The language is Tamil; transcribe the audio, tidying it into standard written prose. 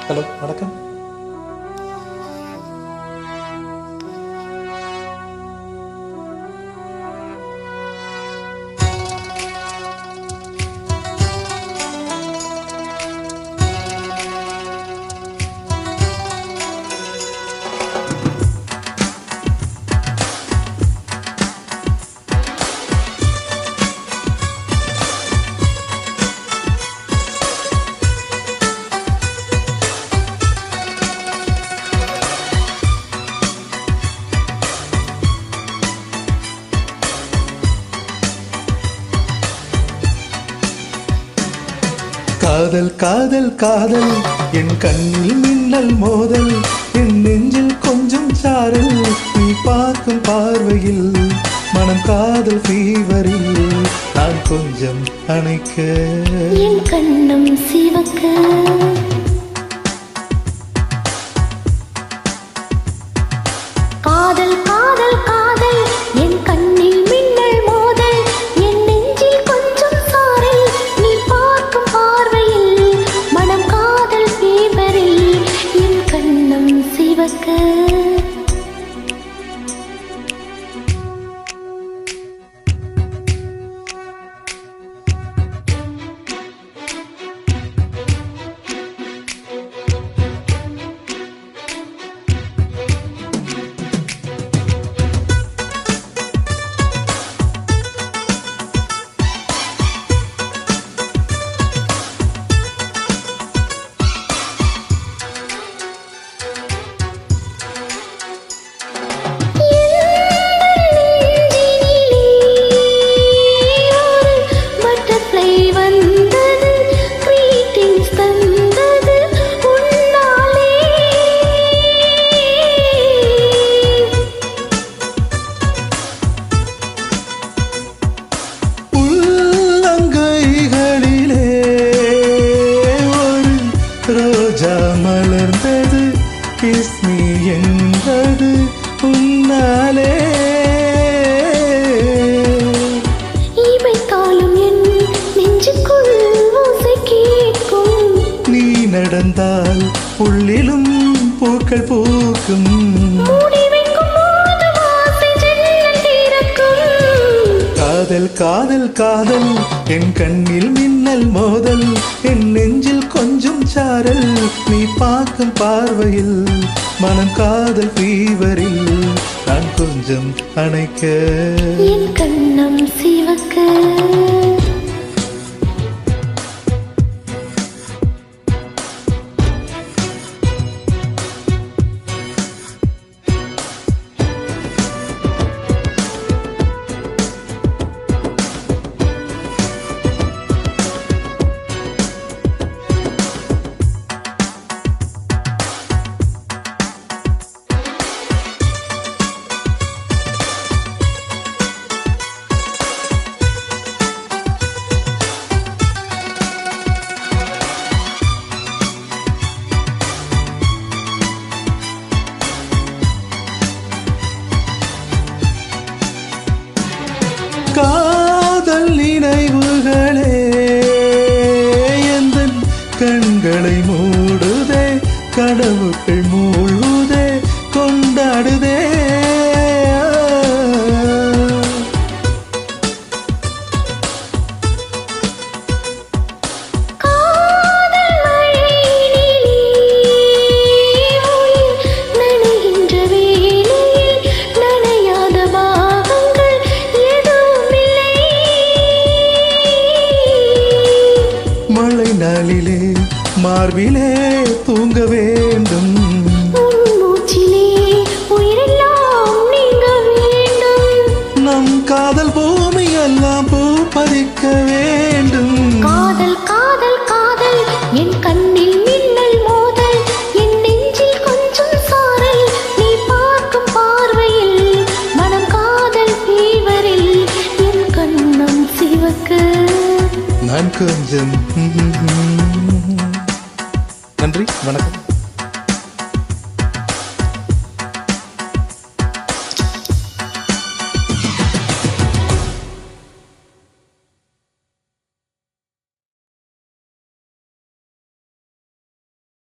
ஹலோ, வணக்கம். காதல் காதல் காதல் என் கண்ணில் மின்னல் மோதல், என் நெஞ்சில் கொஞ்சம் சாரல், நீ பார்க்கும் பார்வையில் மனம் காதல் ஃபீவரில் நான் கொஞ்சம் அணைக்க என் கண்ணம் சிவக்க. காதல் காதல் காதல் என் கண்ணில் மின்னல் மோதல், என் நெஞ்சில் கொஞ்சம் சாரல், நீ பார்க்கும் பார்வையில் மனம் காதல் ஃபீவரில் என் கண்ணம் சிவக்க. ரோஜா மலர்ந்தது, கிஸ்மி என்பது உன்னாலே. இவை காலம் என் நெஞ்சுக்குள் ஓசை கேட்கும், நீ நடந்தால் உள்ளிலும் பூக்கள் பூக்கும், மூடி வைக்கும் போது வாசை ஜன்னல் திறக்கும். காதல் காதல் காதல் என் கண்ணில் மின்னல் மோதல், என் நெஞ்சில் கொஞ்சம் சாரல், நீ பார்க்கும் பார்வையில் மனம் காதல் ஃபீவரில் நான் கொஞ்சம் அணைக்க என் கண்ணம் சிவக்க. காதல் நினைவுகளே எந்தன் கண்களை மூடுதே, கனவுகள் மூழ்குதே, கொண்டாடுதே. மழை நாளிலே மார்பிலே தூங்க வேண்டும், மூச்சிலே உயிரெல்லாம் நீங்க வேண்டும், நம் காதல் பூமி எல்லாம் பூ பறிக்க வேண்டும். காதல் காதல் காதல் என் கண்ணில் மின்னல் மோதல், என் நெஞ்சில் கொஞ்சம் சாரல், நீ பார்க்கும் பார்வையில் மனம் காதல் ஃபீவரில் என் கண்ணம் சிவக்க. நான் கொஞ்சம் நன்றி, வணக்கம்.